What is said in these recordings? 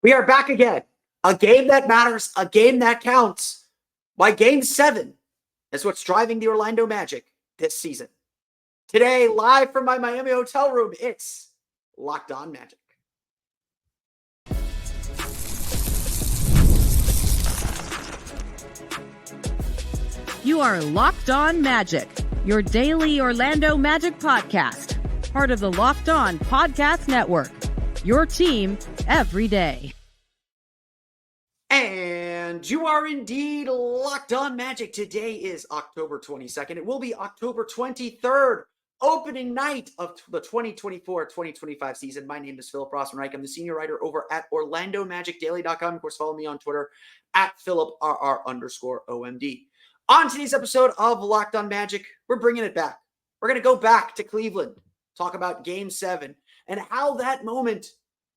We are back again. A game that matters, a game that counts. My Game 7 is what's driving the Orlando Magic this season. Today, live from my Miami hotel room, it's Locked On Magic. You are Locked On Magic, your daily Orlando Magic podcast. Part of the Locked On Podcast Network. Your team every day. And you are indeed Locked On Magic. Today is October 22nd. It will be October 23rd, opening night of the 2024-2025 season. My name is Philip Rossman-Reich. I'm the senior writer over at OrlandoMagicDaily.com. Of course, follow me on Twitter at PhilipRR_OMD. On today's episode of Locked On Magic, we're bringing it back. We're going to go back to Cleveland, talk about Game 7, and how that moment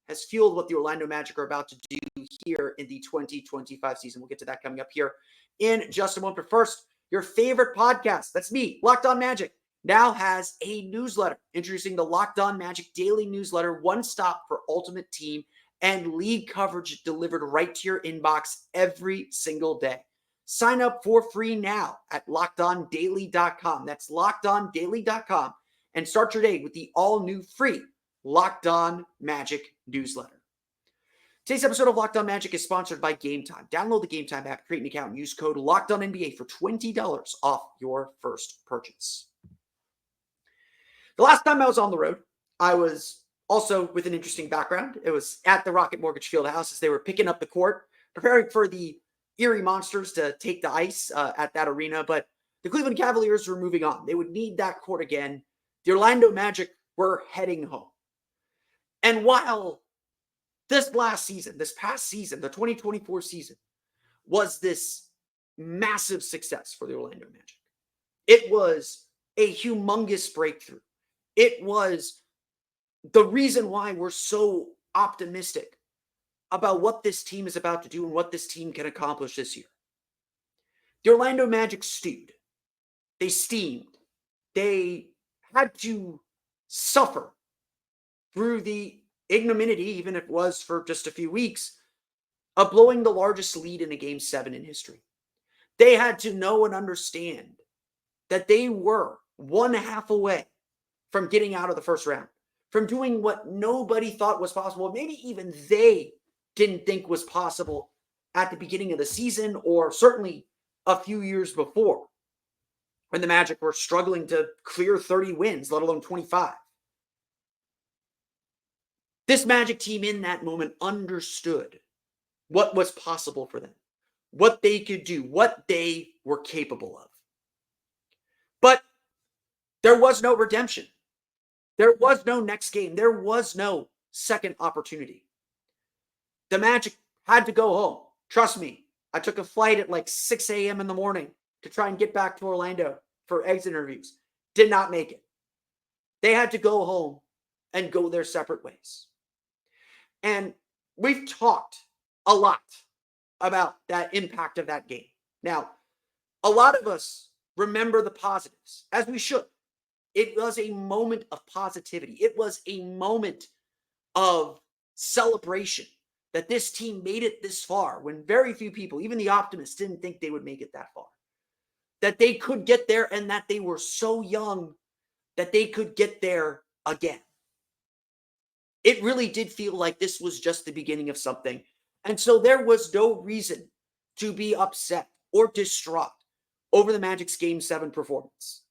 has fueled what the Orlando Magic are about to do here in the 2025 season. We'll get to that coming up here in just a moment. But first, your favorite podcast, that's me, Locked On Magic, now has a newsletter introducing the Locked On Magic Daily Newsletter, one stop for ultimate team and league coverage delivered right to your inbox every single day. Sign up for free now at LockedOnDaily.com. That's LockedOnDaily.com and start your day with the all-new free Locked On Magic newsletter. Today's episode of Locked On Magic is sponsored by Gametime. Download the Gametime app, create an account, and use code LOCKEDONNBA for $20 off your first purchase. The last time I was on the road, I was also with an interesting background. It was at the Rocket Mortgage Fieldhouse as they were picking up the court, preparing for the Erie Monsters to take the ice at that arena. But the Cleveland Cavaliers were moving on. They would need that court again. The Orlando Magic were heading home. And while this past season, the 2024 season, was this massive success for the Orlando Magic, it was a humongous breakthrough. It was the reason why we're so optimistic about what this team is about to do and what this team can accomplish this year. The Orlando Magic stewed. They steamed. They had to suffer through the ignominy, even if it was for just a few weeks, of blowing the largest lead in a Game 7 in history. They had to know and understand that they were 1/2 away from getting out of the first round, from doing what nobody thought was possible, maybe even they didn't think was possible at the beginning of the season, or certainly a few years before, when the Magic were struggling to clear 30 wins, let alone 25. This Magic team in that moment understood what was possible for them, what they could do, what they were capable of. But there was no redemption. There was no next game. There was no second opportunity. The Magic had to go home. Trust me, I took a flight at like 6 a.m. in the morning to try and get back to Orlando for exit interviews. Did not make it. They had to go home and go their separate ways. And we've talked a lot about that impact of that game. Now, a lot of us remember the positives, as we should. It was a moment of positivity. It was a moment of celebration that this team made it this far when very few people, even the optimists, didn't think they would make it that far. That they could get there and that they were so young that they could get there again. It really did feel like this was just the beginning of something. And so there was no reason to be upset or distraught over the Magic's Game 7 performance.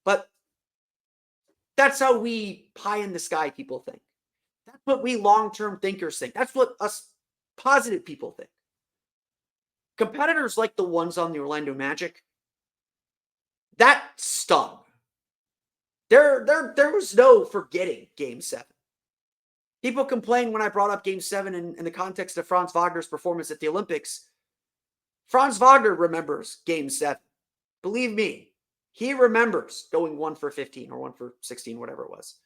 But that's how we pie-in-the-sky people think. That's what we long-term thinkers think. That's what us positive people think. Competitors like the ones on the Orlando Magic, that stung. There was no forgetting Game 7. People complain when I brought up Game 7 in the context of Franz Wagner's performance at the Olympics. Franz Wagner remembers Game 7. Believe me, he remembers going 1 for 15 or 1 for 16, whatever it was.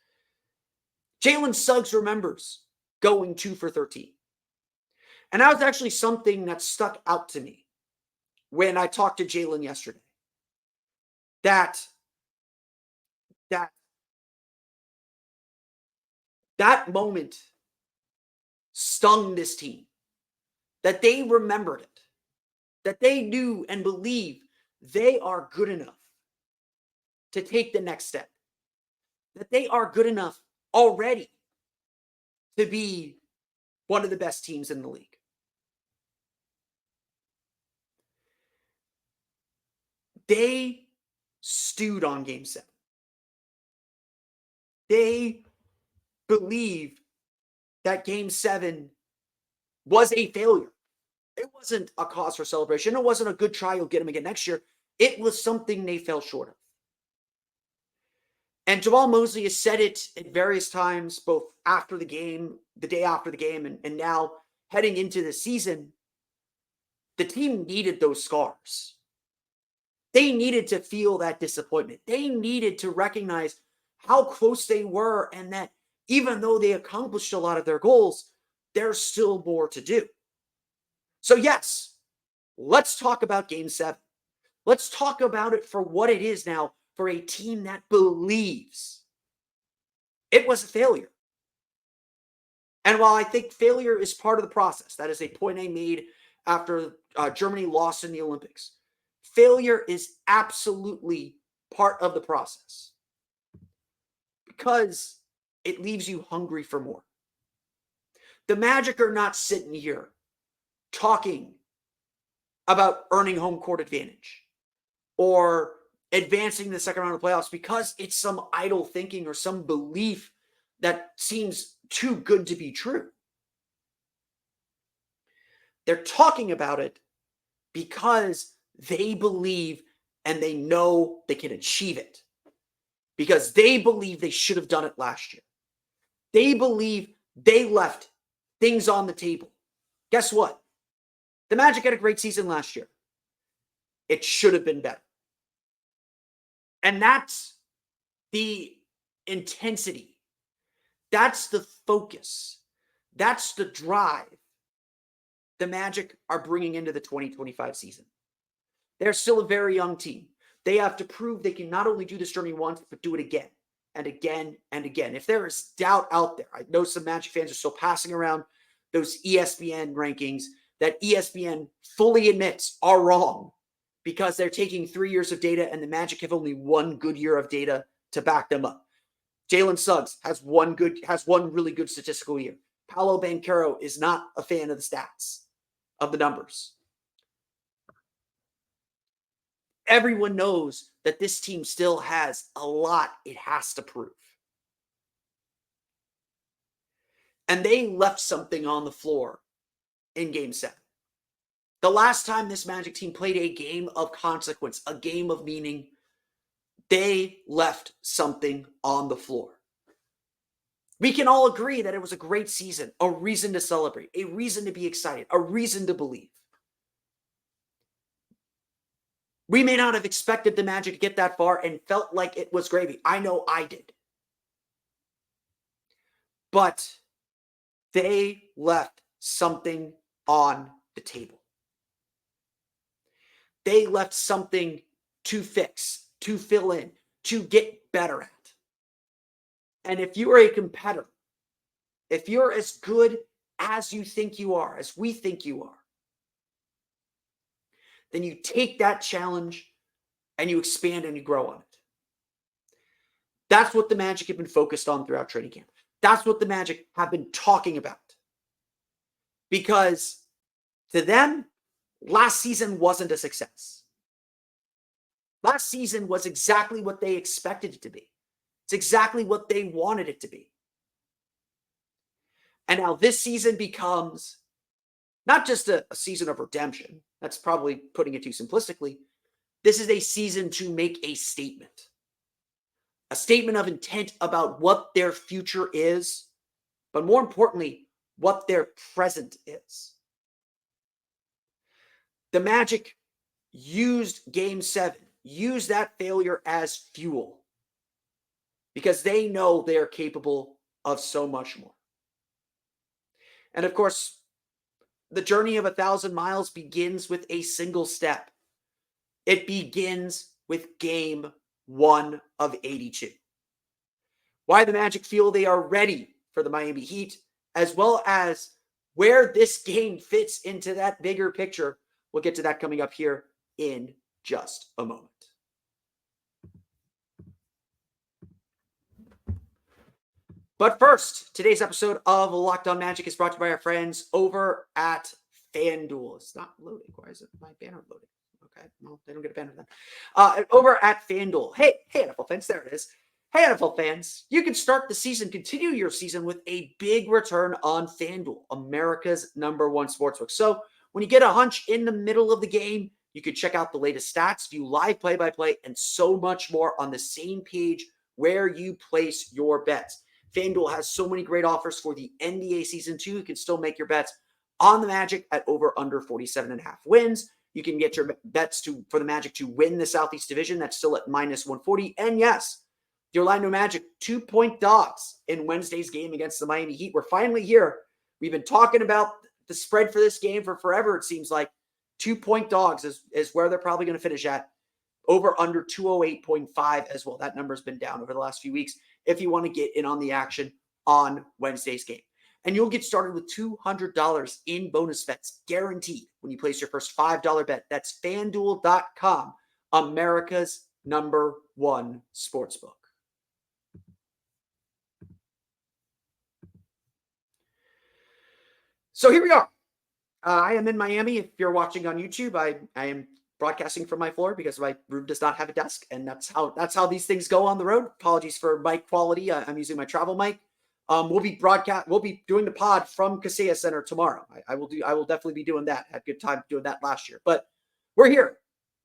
Jalen Suggs remembers going 2 for 13. And that was actually something that stuck out to me when I talked to Jalen yesterday. That moment stung this team, that they remembered it, that they knew and believe they are good enough to take the next step, that they are good enough already to be one of the best teams in the league. They stewed on Game 7. They believe that Game 7 was a failure. It wasn't a cause for celebration. It wasn't a good try, you'll get them again next year. It was something they fell short of. And Jamal Mosley has said it at various times, both after the game, the day after the game, and now heading into the season. The team needed those scars. They needed to feel that disappointment. They needed to recognize how close they were, and that even though they accomplished a lot of their goals, there's still more to do. So yes, let's talk about Game 7. Let's talk about it for what it is now, for a team that believes it was a failure. And while I think failure is part of the process, that is a point I made after Germany lost in the Olympics. Failure is absolutely part of the process because it leaves you hungry for more. The Magic are not sitting here talking about earning home court advantage or advancing the second round of playoffs because it's some idle thinking or some belief that seems too good to be true. They're talking about it because they believe and they know they can achieve it. Because they believe they should have done it last year. They believe they left things on the table. Guess what? The Magic had a great season last year. It should have been better. And that's the intensity. That's the focus. That's the drive the Magic are bringing into the 2025 season. They're still a very young team. They have to prove they can not only do this journey once, but do it again and again and again. If there is doubt out there, I know some Magic fans are still passing around those ESPN rankings that ESPN fully admits are wrong because they're taking 3 years of data and the Magic have only one good year of data to back them up. Jalen Suggs has one really good statistical year. Paolo Banchero is not a fan of the stats, of the numbers. Everyone knows that this team still has a lot it has to prove. And they left something on the floor in Game 7. The last time this Magic team played a game of consequence, a game of meaning, they left something on the floor. We can all agree that it was a great season, a reason to celebrate, a reason to be excited, a reason to believe. We may not have expected the Magic to get that far and felt like it was gravy. I know I did. But they left something on the table. They left something to fix, to fill in, to get better at. And if you are a competitor, if you're as good as you think you are, as we think you are, then you take that challenge and you expand and you grow on it. That's what the Magic have been focused on throughout training camp. That's what the Magic have been talking about. Because to them, last season wasn't a success. Last season was exactly what they expected it to be. It's exactly what they wanted it to be. And now this season becomes not just a season of redemption. That's probably putting it too simplistically. This is a season to make a statement. A statement of intent about what their future is, but more importantly, what their present is. The Magic used Game 7, used that failure as fuel, because they know they are capable of so much more. And of course, the journey of 1,000 miles begins with a single step. It begins with Game 1 of 82. Why the Magic feel they are ready for the Miami Heat, as well as where this game fits into that bigger picture. We'll get to that coming up here in just a moment. But first, today's episode of Locked On Magic is brought to you by our friends over at FanDuel. It's not loading. Why is it my banner loading? Okay, well, they don't get a banner then. Over at FanDuel. Hey, NFL fans, there it is. Hey, NFL fans, you can start the season, continue your season with a big return on FanDuel, America's #1 sportsbook. So when you get a hunch in the middle of the game, you can check out the latest stats, view live play-by-play, and so much more on the same page where you place your bets. FanDuel has so many great offers for the NBA season, too. You can still make your bets on the Magic at over under 47.5 wins. You can get your bets for the Magic to win the Southeast Division. That's still at -140. And yes, the Orlando Magic 2-point dogs in Wednesday's game against the Miami Heat. We're finally here. We've been talking about the spread for this game for forever, it seems like. 2-point dogs is where they're probably going to finish at. Over under 208.5 as well. That number's been down over the last few weeks if you want to get in on the action on Wednesday's game. And you'll get started with $200 in bonus bets guaranteed when you place your first $5 bet. That's FanDuel.com, America's #1 sportsbook. So here we are. I am in Miami. If you're watching on YouTube, I am broadcasting from my floor because my room does not have a desk, and that's how these things go on the road. Apologies for mic quality. I'm using my travel mic. We'll be doing the pod from Kaseya Center tomorrow. I will definitely be doing that. Had a good time doing that last year. But we're here.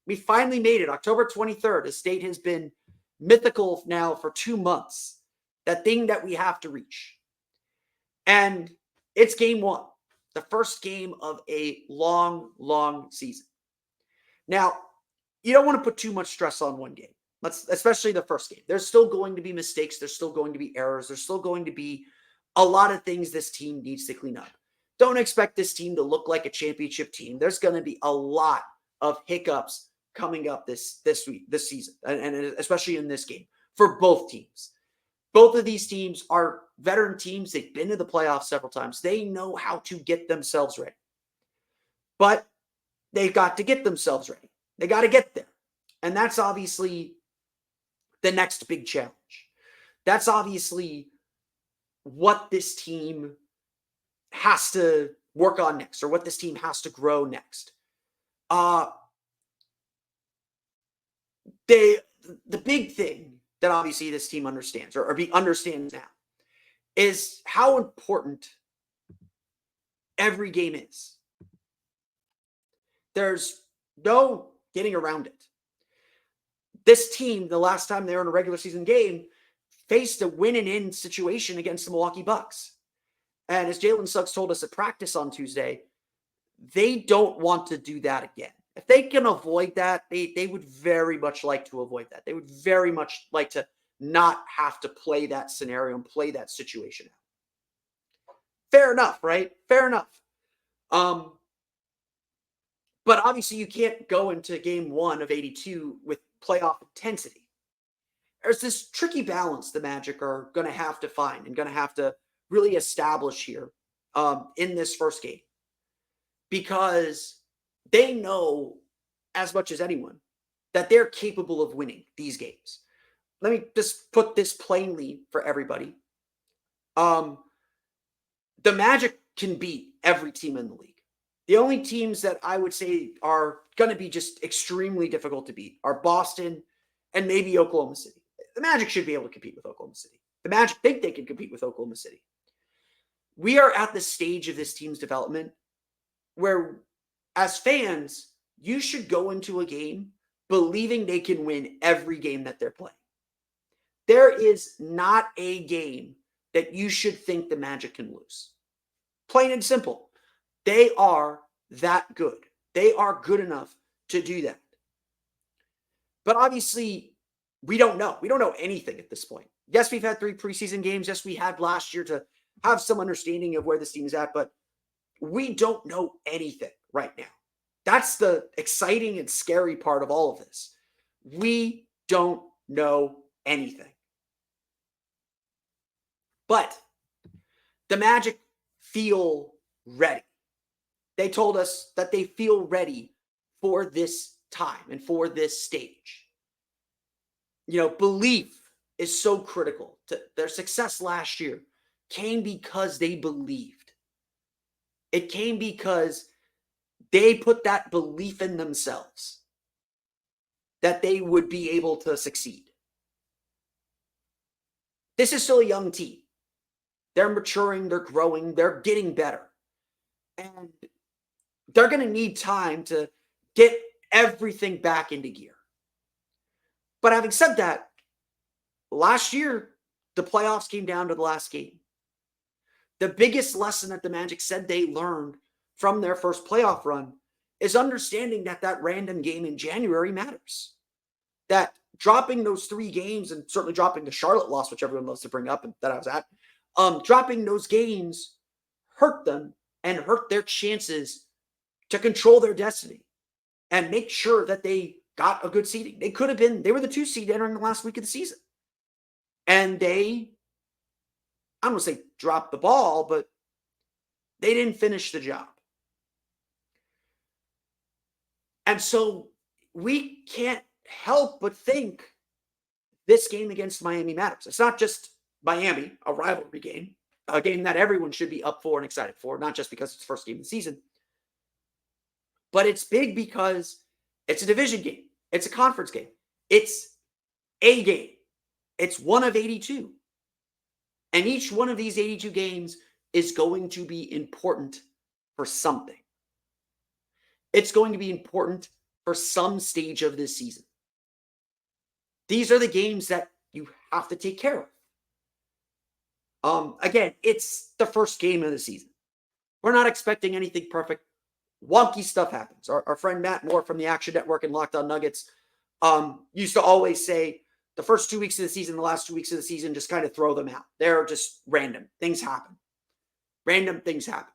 We finally made it. October 23rd. The state has been mythical now for 2 months. That thing that we have to reach. And it's game 1. The first game of a long, long season. Now, you don't want to put too much stress on one game, especially the first game. There's still going to be mistakes. There's still going to be errors. There's still going to be a lot of things this team needs to clean up. Don't expect this team to look like a championship team. There's going to be a lot of hiccups coming up this season, and especially in this game for both teams. Both of these teams are veteran teams. They've been to the playoffs several times. They know how to get themselves ready. But they've got to get themselves ready. They got to get there. And that's obviously the next big challenge. That's obviously what this team has to work on next, or what this team has to grow next. The big thing that obviously this team understands, or understands now, is how important every game is. There's no getting around it. This team, the last time they were in a regular season game, faced a win-and-in situation against the Milwaukee Bucks. And as Jalen Suggs told us at practice on Tuesday, they don't want to do that again. If they can avoid that, they would very much like to avoid that. They would very much like to not have to play that scenario and play that situation out. Fair enough, right? Fair enough. But obviously you can't go into game 1 of 82 with playoff intensity. There's this tricky balance the Magic are going to have to find and going to have to really establish here in this first game. Because they know as much as anyone that they're capable of winning these games. Let me just put this plainly for everybody. The Magic can beat every team in the league. The only teams that I would say are going to be just extremely difficult to beat are Boston and maybe Oklahoma City. The Magic should be able to compete with Oklahoma City. The Magic think they can compete with Oklahoma City. We are at the stage of this team's development where, as fans, you should go into a game believing they can win every game that they're playing. There is not a game that you should think the Magic can lose. Plain and simple. They are that good. They are good enough to do that. But obviously, we don't know. We don't know anything at this point. Yes, we've had 3 preseason games. Yes, we had last year to have some understanding of where this team is at, but we don't know anything right now. That's the exciting and scary part of all of this. We don't know anything. But the Magic feel ready. They told us that they feel ready for this time and for this stage. Belief is so critical to their success last year. Came because they believed. It came because they put that belief in themselves that they would be able to succeed. This is still a young team. They're maturing, they're growing, they're getting better. And they're going to need time to get everything back into gear. But having said that, last year, the playoffs came down to the last game. The biggest lesson that the Magic said they learned from their first playoff run is understanding that random game in January matters. That dropping those 3 games, and certainly dropping the Charlotte loss, which everyone loves to bring up and that I was at, dropping those games hurt them and hurt their chances to control their destiny and make sure that they got a good seeding. They were the 2 seed entering the last week of the season. And I don't want to say dropped the ball, but they didn't finish the job. And so we can't help but think this game against Miami matters. It's not just Miami, a rivalry game, a game that everyone should be up for and excited for, not just because it's the first game of the season. But it's big because it's a division game. It's a conference game. It's a game. It's one of 82. And each one of these 82 games is going to be important for something. It's going to be important for some stage of this season. These are the games that you have to take care of. Again, it's the first game of the season. We're not expecting anything perfect. Wonky stuff happens. Our friend Matt Moore from the Action Network and Locked On Nuggets used to always say the first 2 weeks of the season, the last 2 weeks of the season, just kind of throw them out. They're just random. Things happen. Random things happen.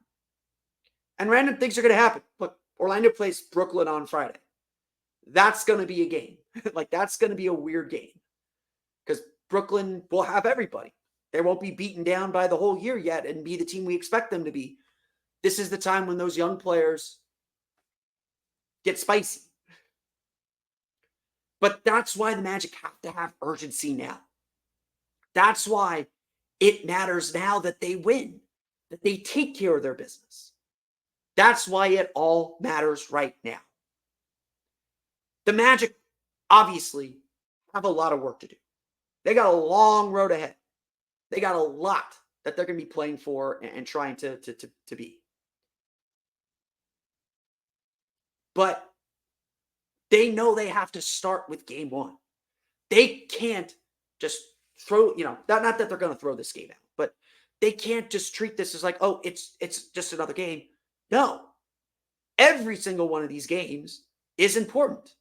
And random things are going to happen. Look, Orlando plays Brooklyn on Friday. That's going to be a game. That's going to be a weird game. Because Brooklyn will have everybody. They won't be beaten down by the whole year yet and be the team we expect them to be. This is the time when those young players get spicy. But that's why the Magic have to have urgency now. That's why it matters now that they win, that they take care of their business. That's why it all matters right now. The Magic obviously have a lot of work to do. They got a long road ahead. They got a lot that they're going to be playing for and trying to be. But they know they have to start with game 1. They can't just throw, not that they're going to throw this game out, but they can't just treat this as like, oh, it's just another game. No. Every single one of these games is important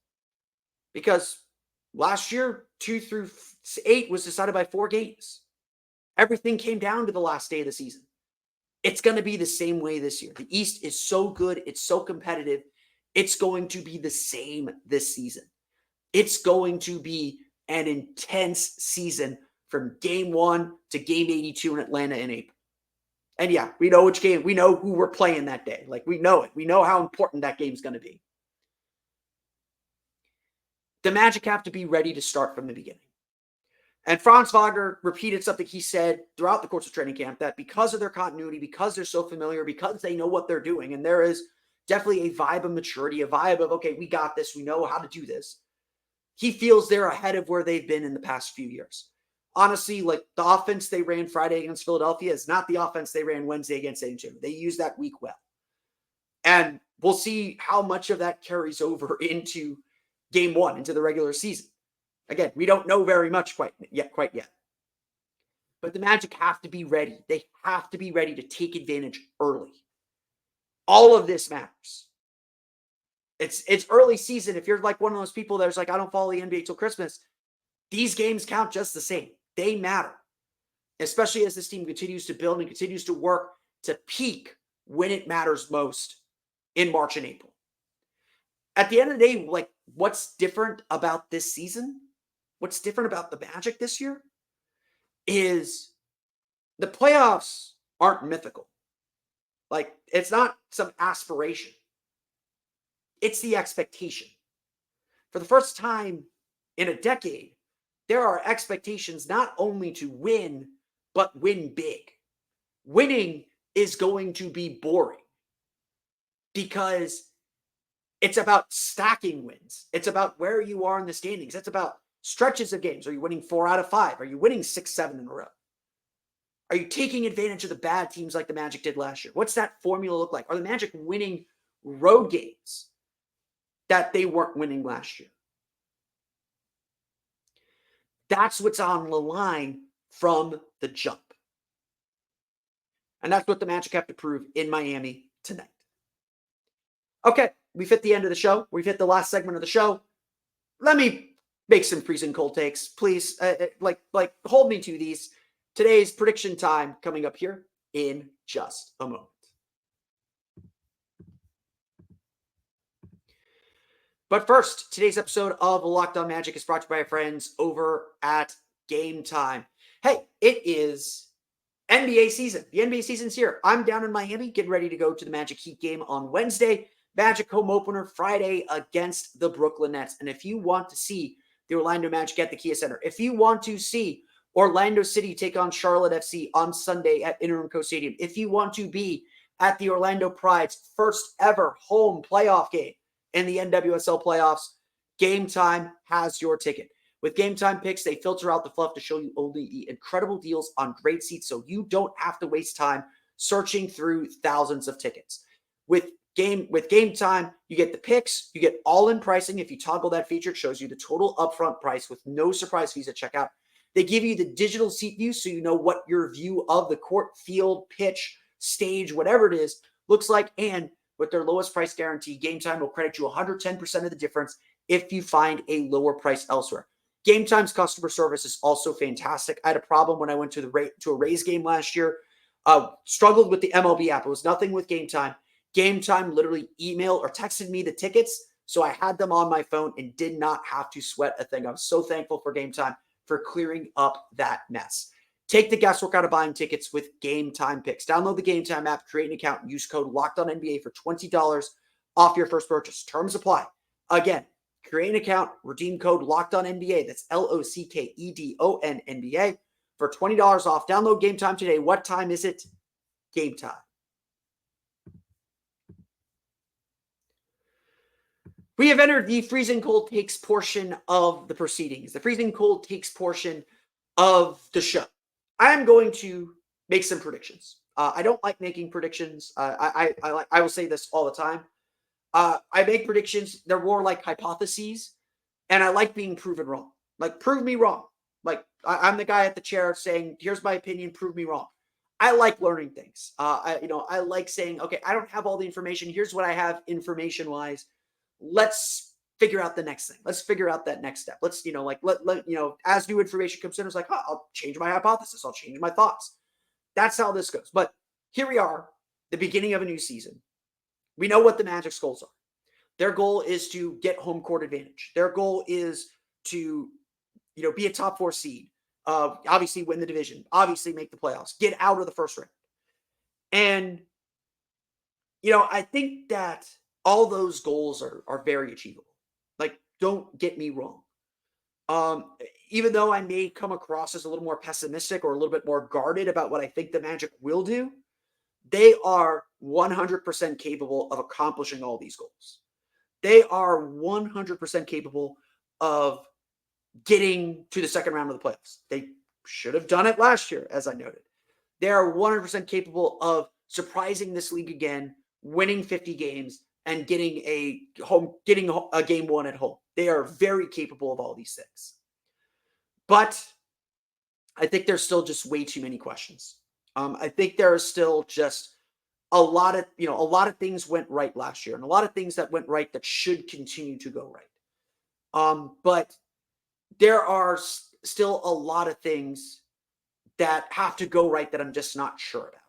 because last year, 2 through 8 was decided by 4 games. Everything came down to the last day of the season. It's going to be the same way this year. The East is so good. It's so competitive. It's going to be the same this season. It's going to be an intense season from game 1 to game 82 in Atlanta in April. And yeah, we know which game. We know who we're playing that day. We know it. We know how important that game's going to be. The Magic have to be ready to start from the beginning. And Franz Wagner repeated something he said throughout the course of training camp, that because of their continuity, because they're so familiar, because they know what they're doing, and there is definitely a vibe of maturity, a vibe of, okay, we got this, we know how to do this. He feels they're ahead of where they've been in the past few years. Honestly, the offense they ran Friday against Philadelphia is not the offense they ran Wednesday against San Antonio. They used that week well. And we'll see how much of that carries over into game 1, into the regular season. Again, we don't know very much quite yet. But the Magic have to be ready. They have to be ready to take advantage early. All of this matters. It's early season. If you're one of those people that's I don't follow the NBA till Christmas, these games count just the same. They matter. Especially as this team continues to build and continues to work to peak when it matters most in March and April. At the end of the day, what's different about this season? What's different about the Magic this year is the playoffs aren't mythical. Like, it's not some aspiration. It's the expectation. For the first time in a decade, there are expectations not only to win, but win big. Winning is going to be boring because it's about stacking wins. It's about where you are in the standings. It's about stretches of games. Are you winning 4 out of 5? Are you winning 6, 7 in a row? Are you taking advantage of the bad teams like the Magic did last year? What's that formula look like? Are the Magic winning road games that they weren't winning last year? That's what's on the line from the jump. And that's what the Magic have to prove in Miami tonight. Okay, we've hit the end of the show. We've hit the last segment of the show. Let me make some freezing cold takes, please. Hold me to these. Today's prediction time coming up here in just a moment. But first, today's episode of Locked On Magic is brought to you by our friends over at Gametime. Hey, it is NBA season. The NBA season's here. I'm down in Miami, getting ready to go to the Magic Heat game on Wednesday. Magic home opener Friday against the Brooklyn Nets. And if you want to see the Orlando Magic at the Kia Center, if you want to see Orlando City take on Charlotte FC on Sunday at Interco Stadium, if you want to be at the Orlando Pride's first ever home playoff game in the NWSL playoffs, Gametime has your ticket. With Gametime picks, they filter out the fluff to show you only the incredible deals on great seats so you don't have to waste time searching through thousands of tickets. With Gametime, you get the picks, you get all-in pricing. If you toggle that feature, it shows you the total upfront price with no surprise fees at checkout. They give you the digital seat view so you know what your view of the court, field, pitch, stage, whatever it is, looks like. And with their lowest price guarantee, Gametime will credit you 110% of the difference if you find a lower price elsewhere. Gametime's customer service is also fantastic. I had a problem when I went to a Rays game last year. Struggled with the MLB app. It was nothing with Gametime. Gametime literally emailed or texted me the tickets, so I had them on my phone and did not have to sweat a thing. I'm so thankful for Gametime for clearing up that mess. Take the guesswork out of buying tickets with Gametime picks. Download the Gametime app, create an account, and use code LOCKEDONNBA for $20 off your first purchase. Terms apply. Again, create an account, redeem code LOCKEDONNBA. That's LOCKEDONNBA for $20 off. Download Gametime today. What time is it? Gametime. We have entered the freezing cold takes portion of the proceedings, the freezing cold takes portion of the show. I am going to make some predictions. I don't like making predictions. I will say this all the time. I make predictions. They're more like hypotheses, and I like being proven wrong. Like, prove me wrong. Like, I'm the guy at the chair saying, here's my opinion, prove me wrong. I like learning things. I like saying, okay, I don't have all the information. Here's what I have information-wise. Let's figure out the next thing. Let's figure out that next step. Let's, as new information comes in, it's like, I'll change my hypothesis. I'll change my thoughts. That's how this goes. But here we are, the beginning of a new season. We know what the Magic's goals are. Their goal is to get home court advantage. Their goal is to, be a top 4 seed. Obviously win the division. Obviously make the playoffs. Get out of the first round. And, I think that all those goals are very achievable. Like, don't get me wrong. Even though I may come across as a little more pessimistic or a little bit more guarded about what I think the Magic will do, they are 100% capable of accomplishing all these goals. They are 100% capable of getting to the second round of the playoffs. They should have done it last year, as I noted. They are 100% capable of surprising this league again, winning 50 games, and getting a game 1 at home. They are very capable of all these things. But I think there's still just way too many questions. I think there are still just a lot of things went right last year, and a lot of things that went right that should continue to go right. But there are still a lot of things that have to go right that I'm just not sure about.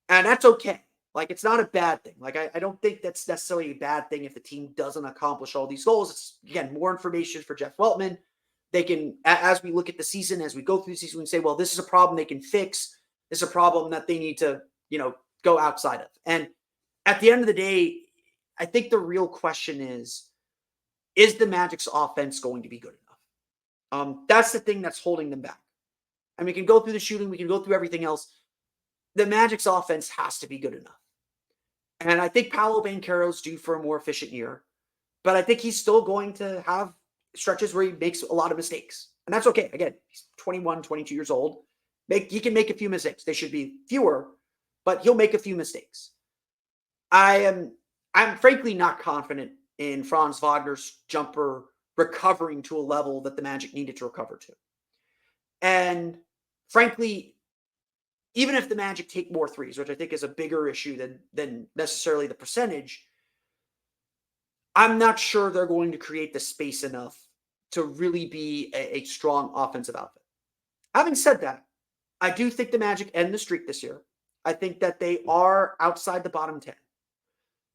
And that's okay. Like, it's not a bad thing. Like, I don't think that's necessarily a bad thing if the team doesn't accomplish all these goals. It's, again, more information for Jeff Weltman. They can, as we look at the season, as we go through the season, we can say, well, this is a problem they can fix. This is a problem that they need to, go outside of. And at the end of the day, I think the real question is the Magic's offense going to be good enough? That's the thing that's holding them back. And we can go through the shooting, we can go through everything else. The Magic's offense has to be good enough. And I think Paolo Banchero's due for a more efficient year, but I think he's still going to have stretches where he makes a lot of mistakes. And that's okay. Again, he's 21, 22 years old. He can make a few mistakes. They should be fewer, but he'll make a few mistakes. I'm frankly not confident in Franz Wagner's jumper recovering to a level that the Magic needed to recover to. And frankly, even if the Magic take more threes, which I think is a bigger issue than necessarily the percentage, I'm not sure they're going to create the space enough to really be a strong offensive outfit. Having said that, I do think the Magic end the streak this year. I think that they are outside the bottom 10.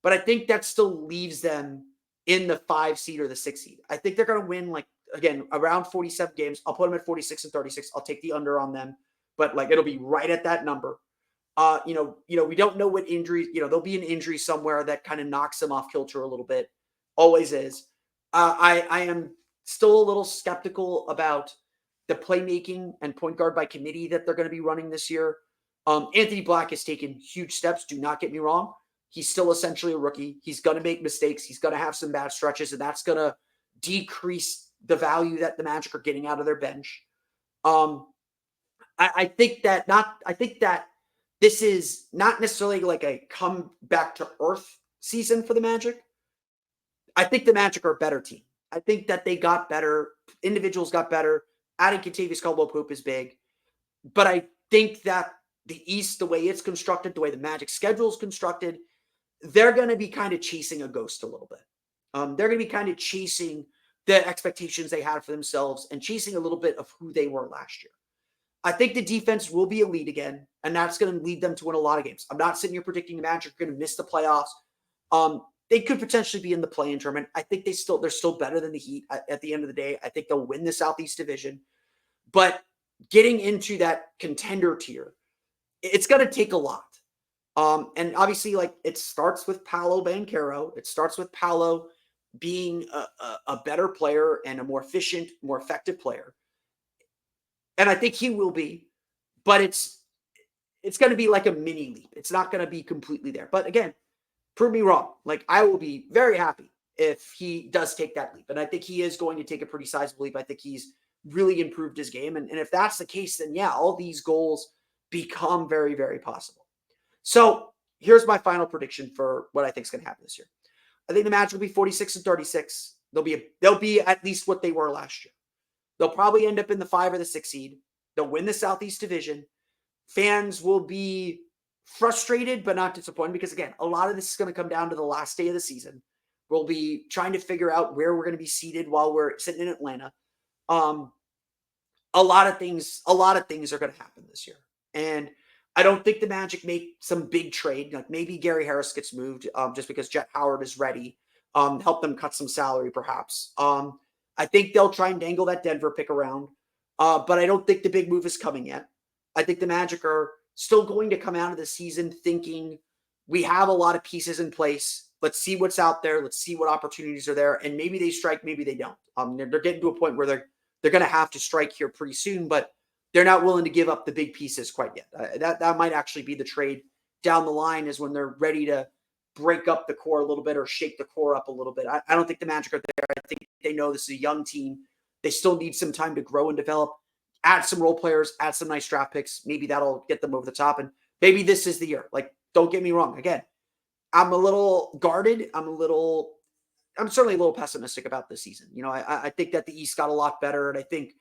But I think that still leaves them in the 5 seed or the 6 seed. I think they're going to win, again, around 47 games. I'll put them at 46 and 36. I'll take the under on them. But it'll be right at that number. We don't know what injuries, there'll be an injury somewhere that kind of knocks them off kilter a little bit. Always is. I am still a little skeptical about the playmaking and point guard by committee that they're going to be running this year. Anthony Black has taken huge steps. Do not get me wrong. He's still essentially a rookie. He's going to make mistakes. He's going to have some bad stretches, and that's going to decrease the value that the Magic are getting out of their bench. I think that this is not necessarily like a come back to earth season for the Magic. I think the Magic are a better team. I think that they got better. Individuals got better. Adding Kentavious Caldwell-Pope is big. But I think that the East, the way it's constructed, the way the Magic schedule is constructed, they're going to be kind of chasing a ghost a little bit. They're going to be kind of chasing the expectations they had for themselves and chasing a little bit of who they were last year. I think the defense will be elite again, and that's going to lead them to win a lot of games. I'm not sitting here predicting the Magic are going to miss the playoffs. They could potentially be in the play-in tournament. I think they're still better than the Heat at the end of the day. I think they'll win the Southeast Division. But getting into that contender tier, it's going to take a lot. And obviously, it starts with Paolo Banchero. It starts with Paolo being a better player and a more efficient, more effective player. And I think he will be, but it's going to be like a mini leap. It's not going to be completely there. But again, prove me wrong. I will be very happy if he does take that leap. And I think he is going to take a pretty sizable leap. I think he's really improved his game. And if that's the case, then yeah, all these goals become very, very possible. So here's my final prediction for what I think is going to happen this year. I think the Magic will be 46 and 36. They'll be at least what they were last year. They'll probably end up in the 5 or the 6 seed. They'll win the Southeast Division. Fans will be frustrated, but not disappointed because, again, a lot of this is going to come down to the last day of the season. We'll be trying to figure out where we're going to be seated while we're sitting in Atlanta. A lot of things are going to happen this year. And I don't think the Magic make some big trade. Maybe Gary Harris gets moved just because Jet Howard is ready. Help them cut some salary, perhaps. I think they'll try and dangle that Denver pick around. But I don't think the big move is coming yet. I think the Magic are still going to come out of the season thinking we have a lot of pieces in place. Let's see what's out there. Let's see what opportunities are there. And maybe they strike, maybe they don't. They're getting to a point where they're going to have to strike here pretty soon, but they're not willing to give up the big pieces quite yet. That might actually be the trade down the line, is when they're ready to break up the core a little bit or shake the core up a little bit. I don't think the Magic are there. I think they know this is a young team. They still need some time to grow and develop. Add some role players, add some nice draft picks. Maybe that'll get them over the top. And maybe this is the year. Don't get me wrong. Again, I'm a little guarded. I'm certainly a little pessimistic about this season. I think that the East got a lot better. And I think,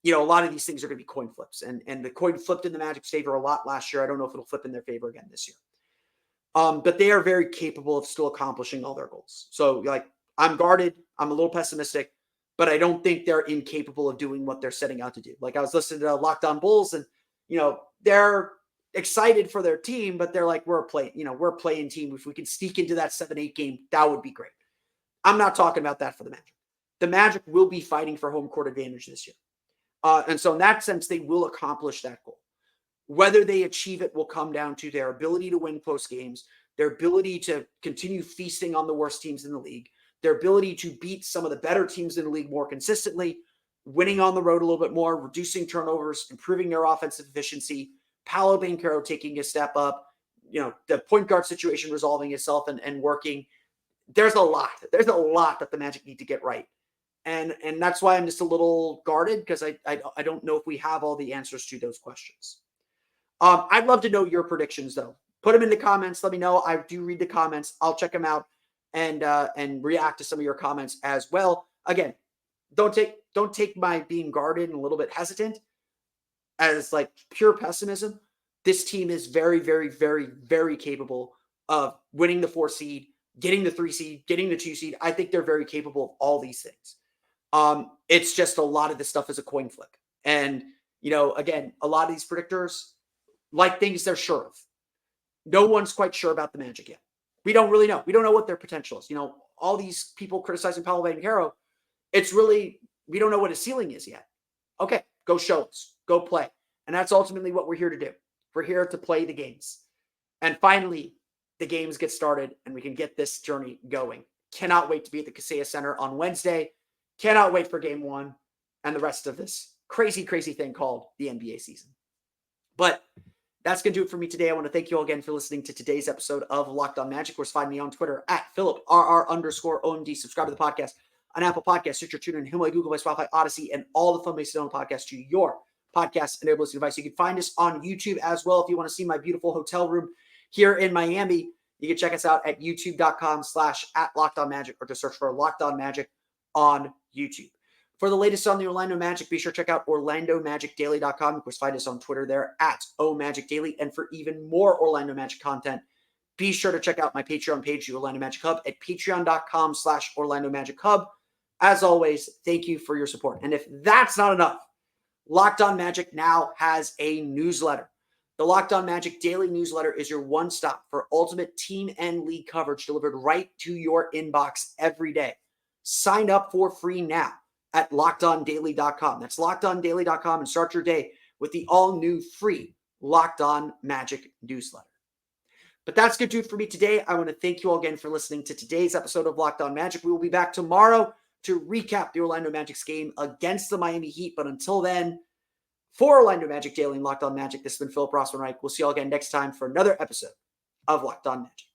a lot of these things are going to be coin flips. And the coin flipped in the Magic's favor a lot last year. I don't know if it'll flip in their favor again this year. But they are very capable of still accomplishing all their goals. So I'm guarded. I'm a little pessimistic, but I don't think they're incapable of doing what they're setting out to do. I was listening to Locked On Bulls, and, they're excited for their team, but they're we're a playing team. If we can sneak into that 7-8 game, that would be great. I'm not talking about that for the Magic. The Magic will be fighting for home court advantage this year. And so in that sense, they will accomplish that goal. Whether they achieve it will come down to their ability to win close games, their ability to continue feasting on the worst teams in the league, their ability to beat some of the better teams in the league more consistently, winning on the road a little bit more, reducing turnovers, improving their offensive efficiency, Paolo Banchero taking a step up, the point guard situation resolving itself and working. There's a lot that the Magic need to get right. And that's why I'm just a little guarded, because I don't know if we have all the answers to those questions. I'd love to know your predictions, though. Put them in the comments. Let me know. I do read the comments. I'll check them out and react to some of your comments as well. Again, don't take my being guarded and a little bit hesitant as like pure pessimism. This team is very, very, very, very capable of winning the 4 seed, getting the 3 seed, getting the 2 seed. I think they're very capable of all these things. It's just a lot of this stuff is a coin flip. And, again, a lot of these predictors like things they're sure of. No one's quite sure about the Magic yet. We don't really know. We don't know what their potential is. All these people criticizing Paolo Banchero, it's really, we don't know what his ceiling is yet. Okay, go show us. Go play. And that's ultimately what we're here to do. We're here to play the games. And finally, the games get started and we can get this journey going. Cannot wait to be at the Kaseya Center on Wednesday. Cannot wait for game 1 and the rest of this crazy, crazy thing called the NBA season. But that's going to do it for me today. I want to thank you all again for listening to today's episode of Locked On Magic. Of course, find me on Twitter at @PhilipRR_OMD. Subscribe to the podcast on Apple Podcasts, Stitcher, TuneIn, Himalaya, Google Play, Spotify, Odyssey, and all the fun places on podcasts to your podcast-enabled listening device. You can find us on YouTube as well. If you want to see my beautiful hotel room here in Miami, you can check us out at youtube.com/@LockedOnMagic or just search for Locked On Magic on YouTube. For the latest on the Orlando Magic, be sure to check out OrlandoMagicDaily.com. Of course, find us on Twitter there at @OMagicDaily. And for even more Orlando Magic content, be sure to check out my Patreon page, the Orlando Magic Hub, at patreon.com/Orlando Magic Hub. As always, thank you for your support. And if that's not enough, Locked On Magic now has a newsletter. The Locked On Magic Daily newsletter is your one-stop for ultimate team and league coverage delivered right to your inbox every day. Sign up for free now at LockedOnDaily.com. That's LockedOnDaily.com and start your day with the all-new free Locked On Magic newsletter. But that's going to do it for me today. I want to thank you all again for listening to today's episode of Locked On Magic. We will be back tomorrow to recap the Orlando Magic's game against the Miami Heat. But until then, for Orlando Magic Daily and Locked On Magic, this has been Philip Rossman-Reich. We'll see you all again next time for another episode of Locked On Magic.